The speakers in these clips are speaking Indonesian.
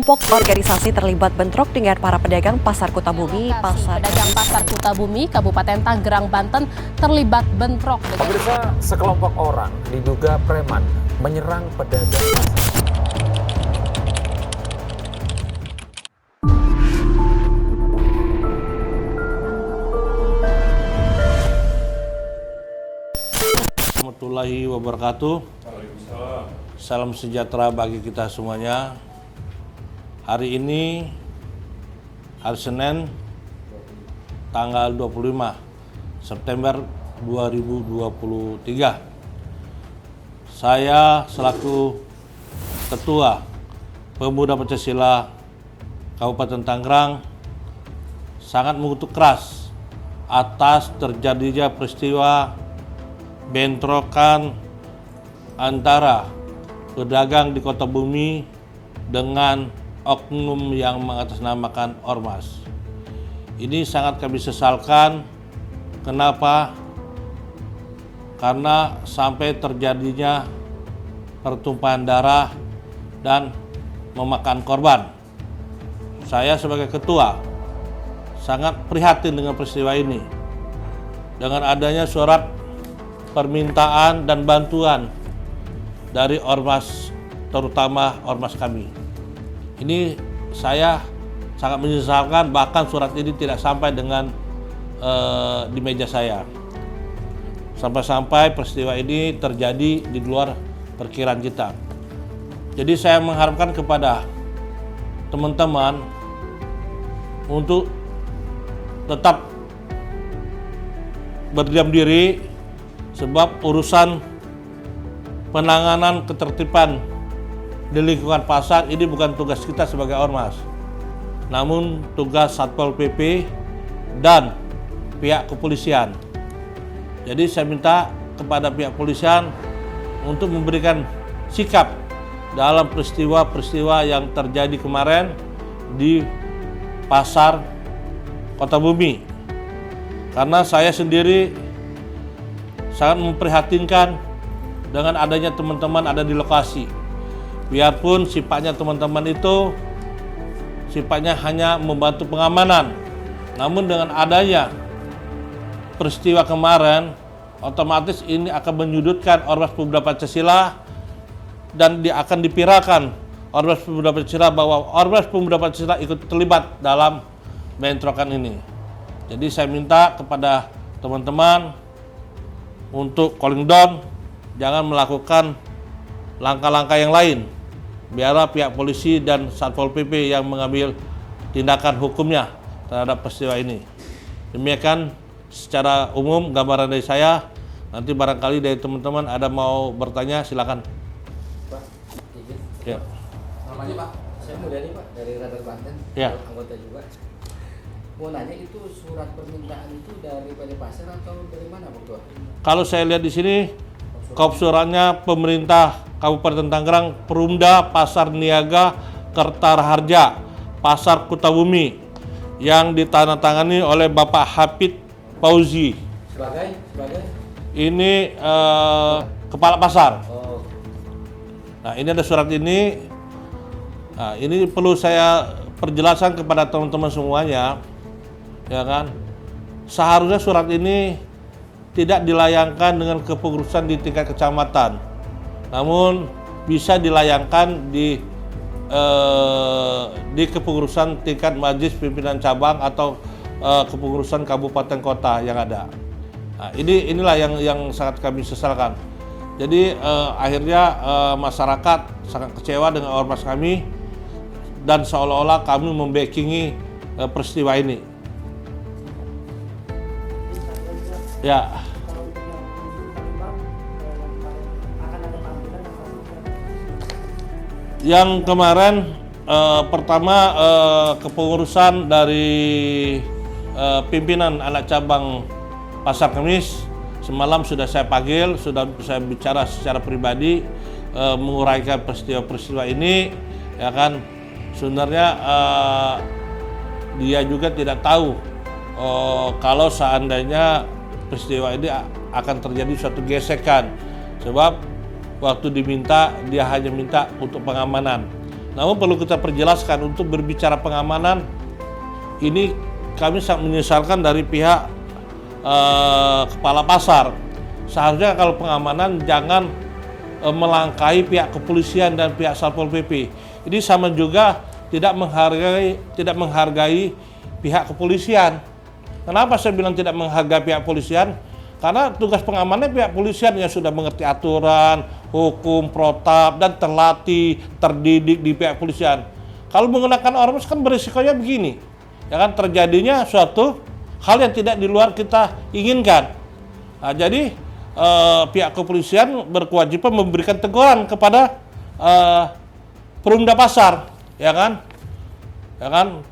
Kelompok organisasi terlibat bentrok dengan para pedagang Pasar Kutabumi. Pedagang Pasar Kutabumi, Kabupaten Tangerang, Banten terlibat bentrok dengan... Pemirsa, sekelompok orang diduga preman menyerang pedagang pasar. Warahmatullahi wabarakatuh. Salam sejahtera bagi kita semuanya. Hari ini, hari Senin, tanggal 25 September 2023. Saya selaku Ketua Pemuda Pancasila Kabupaten Tangerang sangat mengutuk keras atas terjadinya peristiwa bentrokan antara pedagang di Kota Bumi dengan oknum yang mengatasnamakan ormas. Ini sangat kami sesalkan. Kenapa? Karena sampai terjadinya pertumpahan darah dan memakan korban. Saya sebagai ketua sangat prihatin dengan peristiwa ini. Dengan adanya surat permintaan dan bantuan dari ormas, terutama ormas kami. Ini saya sangat menyesalkan, bahkan surat ini tidak sampai dengan di meja saya. Sampai-sampai peristiwa ini terjadi di luar perkiraan kita. Jadi saya mengharapkan kepada teman-teman untuk tetap berdiam diri, sebab urusan penanganan ketertiban di lingkungan pasar ini bukan tugas kita sebagai ormas, namun tugas Satpol PP dan pihak kepolisian. Jadi saya minta kepada pihak kepolisian untuk memberikan sikap dalam peristiwa-peristiwa yang terjadi kemarin di Pasar Kota Bumi. Karena saya sendiri sangat memprihatinkan dengan adanya teman-teman ada di lokasi. Biarpun sifatnya teman-teman itu sifatnya hanya membantu pengamanan, namun dengan adanya peristiwa kemarin, otomatis ini akan menyudutkan Ormas Pemuda Pancasila dan akan dipirakan Ormas Pemuda Pancasila bahwa Ormas Pemuda Pancasila ikut terlibat dalam bentrokan ini. Jadi saya minta kepada teman-teman untuk calling down, jangan melakukan langkah-langkah yang lain. Biarlah pihak polisi dan Satpol PP yang mengambil tindakan hukumnya terhadap peristiwa ini. Demikian secara umum gambaran dari saya. Nanti barangkali dari teman-teman ada mau bertanya, silakan. Pak, izin. Ya. Namanya Pak, saya Mulyani Pak dari Radar Banten, Ya. anggota juga. Mau nanya, itu surat permintaan itu dari Balai Pasar atau dari mana Pak Ketua? Kalau saya lihat di sini, suratnya pemerintah Kabupaten Tangerang, Perumda Pasar Niaga Kertaharja, Pasar Kutabumi, yang ditandatangani oleh Bapak Hafid Fauzi. Sebagai? Ini Kepala Pasar. Oh. Nah, ini ada surat ini. Nah, ini perlu saya perjelasan kepada teman-teman semuanya, ya kan? Seharusnya surat ini tidak dilayangkan dengan kepengurusan di tingkat kecamatan, namun bisa dilayangkan di kepengurusan tingkat majelis pimpinan cabang atau kepengurusan kabupaten kota yang ada. Nah, inilah yang sangat kami sesalkan. Jadi akhirnya masyarakat sangat kecewa dengan ormas kami dan seolah-olah kami membackingi peristiwa ini. Ya. Yang kemarin pertama kepengurusan dari pimpinan anak cabang Pasar Kemis semalam sudah saya panggil, sudah saya bicara secara pribadi menguraikan peristiwa ini, ya kan. Sebenarnya dia juga tidak tahu kalau seandainya peristiwa ini akan terjadi suatu gesekan, sebab waktu diminta dia hanya minta untuk pengamanan, Namun perlu kita perjelaskan untuk berbicara pengamanan, ini kami sangat menyesalkan dari pihak kepala pasar. Seharusnya kalau pengamanan jangan melangkahi pihak kepolisian dan pihak Satpol PP. Ini sama juga tidak menghargai pihak kepolisian. Kenapa saya bilang tidak menghargai pihak kepolisian? Karena tugas pengamannya pihak kepolisian yang sudah mengerti aturan, hukum, protap, dan terlatih, terdidik di pihak kepolisian. Kalau menggunakan ormas kan berisikonya begini, ya kan, terjadinya suatu hal yang tidak di luar kita inginkan. Nah, jadi pihak kepolisian berkewajiban memberikan teguran kepada Perumda Pasar, ya kan?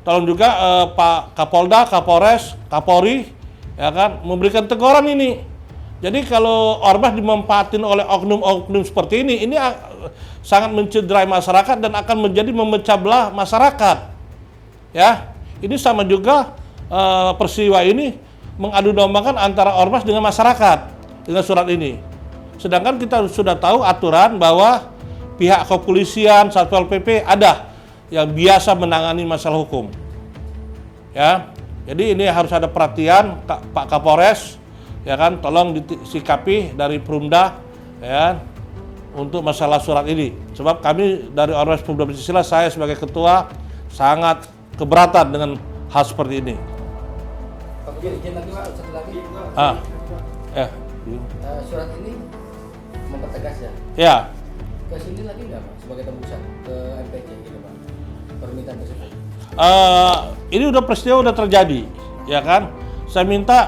Tolong juga Pak Kapolda, Kapolres, Kapolri, ya kan, memberikan teguran ini. Jadi kalau ormas dimanfaatin oleh oknum-oknum seperti ini sangat mencederai masyarakat dan akan menjadi memecah belah masyarakat. Ya, ini sama juga peristiwa ini mengadu dombakan antara ormas dengan masyarakat dengan surat ini. Sedangkan kita sudah tahu aturan bahwa pihak kepolisian, Satpol PP ada yang biasa menangani masalah hukum. Ya, jadi ini harus ada perhatian Pak Kapolres, ya kan, tolong disikapi dari Perumda, ya, untuk masalah surat ini. Sebab kami dari Ormas Pemuda Pancasila, saya sebagai ketua sangat keberatan dengan hal seperti ini. Izin lagi Pak, satu lagi. Surat ini mempertegas ya? Ya. Ke sini lagi nggak Pak, sebagai tembusan ke MPC gitu Pak, permintaan tersebut? Ini udah peristiwa udah terjadi, ya kan? Saya minta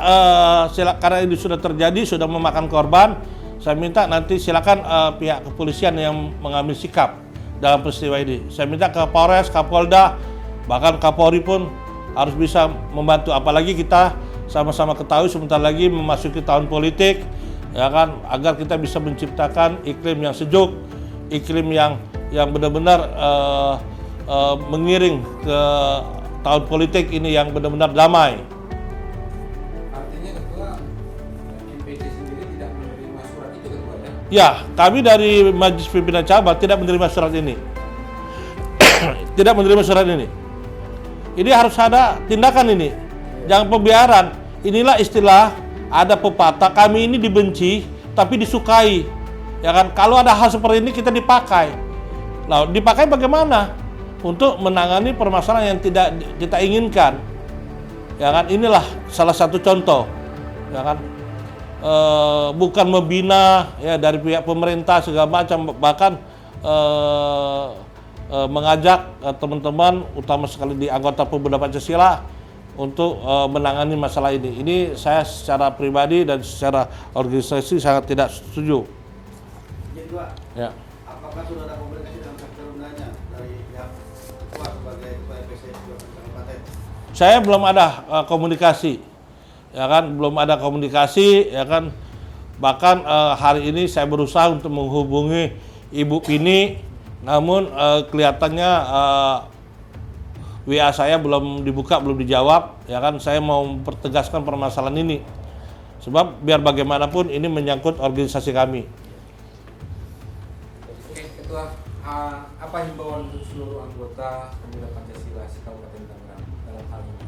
karena ini sudah terjadi, sudah memakan korban, saya minta nanti silakan pihak kepolisian yang mengambil sikap dalam peristiwa ini. Saya minta ke Polres, Kapolda, bahkan Kapolri pun harus bisa membantu. Apalagi kita sama-sama ketahui sebentar lagi memasuki tahun politik, ya kan, agar kita bisa menciptakan iklim yang sejuk, iklim yang benar-benar mengiring ke tahun politik ini yang benar-benar damai. Artinya Ketua, MPC sendiri tidak menerima surat itu Ketua ya? Ya, kami dari Majelis Pimpinan Cabang tidak menerima surat ini. Tidak menerima surat ini. Ini harus ada tindakan ini. Jangan pembiaran. Inilah istilah, ada pepatah, kami ini dibenci tapi disukai. Ya kan, kalau ada hal seperti ini kita dipakai. Nah, dipakai bagaimana? Untuk menangani permasalahan yang tidak kita inginkan. Ya kan, inilah salah satu contoh. Ya kan, bukan membina ya dari pihak pemerintah segala macam, bahkan mengajak teman-teman, utama sekali di anggota Pemuda Pancasila, untuk menangani masalah ini. Ini saya secara pribadi dan secara organisasi sangat tidak setuju. Ya. Apakah sudah ada komunikasi dengan pihak Perumdanya dari pihak Ketua sebagai Ketua MPC Kabupaten? Saya belum ada komunikasi, ya kan, belum ada komunikasi, ya kan. Bahkan hari ini saya berusaha untuk menghubungi Ibu Pini, namun kelihatannya WA saya belum dibuka, belum dijawab, ya kan. Saya mau mempertegaskan permasalahan ini, sebab biar bagaimanapun ini menyangkut organisasi kami. Oke Ketua, apa himbauan untuk seluruh anggota Pemuda Pancasila Kabupaten Tangerang dalam hal ini?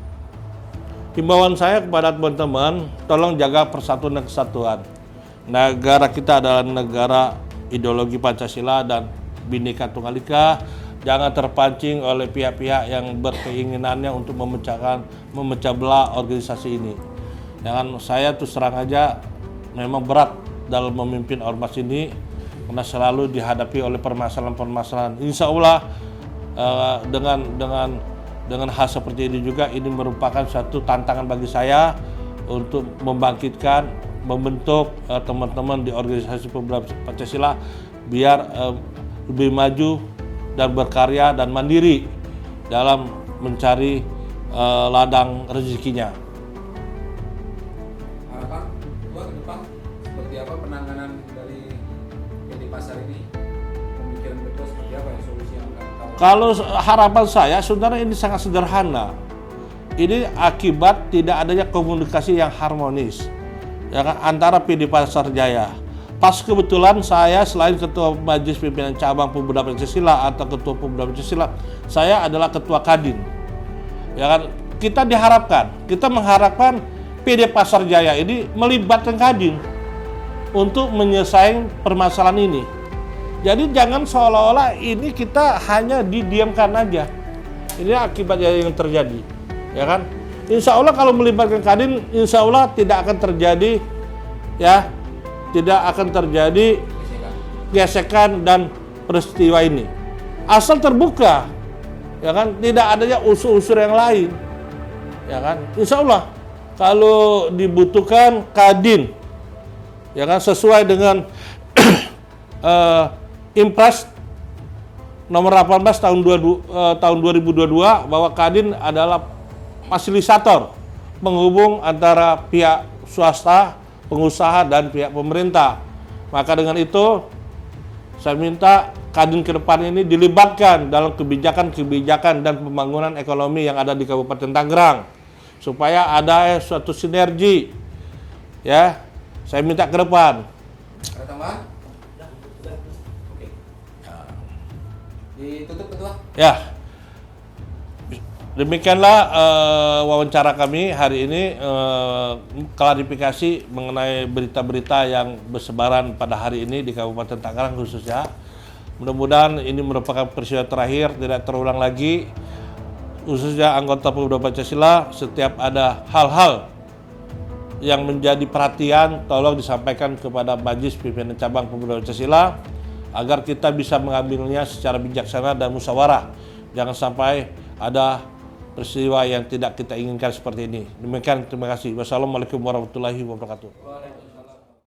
Himbauan saya kepada teman-teman, tolong jaga persatuan dan kesatuan. Negara kita adalah negara ideologi Pancasila dan Bhinneka Tunggal Ika. Jangan terpancing oleh pihak-pihak yang berkeinginannya untuk memecah belah organisasi ini. Jangan, saya terus terang aja memang berat dalam memimpin ormas ini karena selalu dihadapi oleh permasalahan-permasalahan. Insya Allah dengan hal seperti ini juga, ini merupakan suatu tantangan bagi saya untuk membangkitkan, membentuk teman-teman di organisasi Pemuda Pancasila biar lebih maju dan berkarya dan mandiri dalam mencari ladang rezekinya. Harapan Ketua ke depan seperti apa penanganan dari PD Pasar ini? Pemikiran Ketua seperti apa ya solusi yang akan tawarkan? Kalau harapan saya sebenarnya ini sangat sederhana. Ini akibat tidak adanya komunikasi yang harmonis, ya kan, antara PD Pasar Jaya, Pas kebetulan saya selain Ketua Majelis Pimpinan Cabang Pemuda Pancasila atau Ketua Pemuda Pancasila, saya adalah Ketua Kadin. Ya kan, kita mengharapkan PD Pasar Jaya ini melibatkan Kadin untuk menyelesaikan permasalahan ini. Jadi jangan seolah-olah ini kita hanya didiamkan aja. Ini akibatnya yang terjadi, ya kan? Insya Allah kalau melibatkan Kadin, insya Allah tidak akan terjadi, ya, tidak akan terjadi gesekan dan peristiwa ini. Asal terbuka, ya kan? Tidak adanya unsur-unsur yang lain, ya kan? Insya Allah kalau dibutuhkan Kadin, ya kan, sesuai dengan Impres nomor 18 tahun 2022 bahwa Kadin adalah fasilitator penghubung antara pihak swasta, pengusaha, dan pihak pemerintah. Maka dengan itu, saya minta Kadin ke depan ini dilibatkan dalam kebijakan-kebijakan dan pembangunan ekonomi yang ada di Kabupaten Tangerang, supaya ada suatu sinergi. Ya, saya minta ke depan. Ada tambahan? Oke. Ditutup Ketua. Ya, demikianlah wawancara kami hari ini, klarifikasi mengenai berita-berita yang bersebaran pada hari ini di Kabupaten Tangerang khususnya. Mudah-mudahan ini merupakan peristiwa terakhir, tidak terulang lagi. Khususnya anggota Pemuda Pancasila, setiap ada hal-hal yang menjadi perhatian, tolong disampaikan kepada Majelis Pimpinan Cabang Pemuda Pancasila agar kita bisa mengambilnya secara bijaksana dan musyawarah. Jangan sampai ada peristiwa yang tidak kita inginkan seperti ini. Demikian, terima kasih. Wassalamualaikum warahmatullahi wabarakatuh.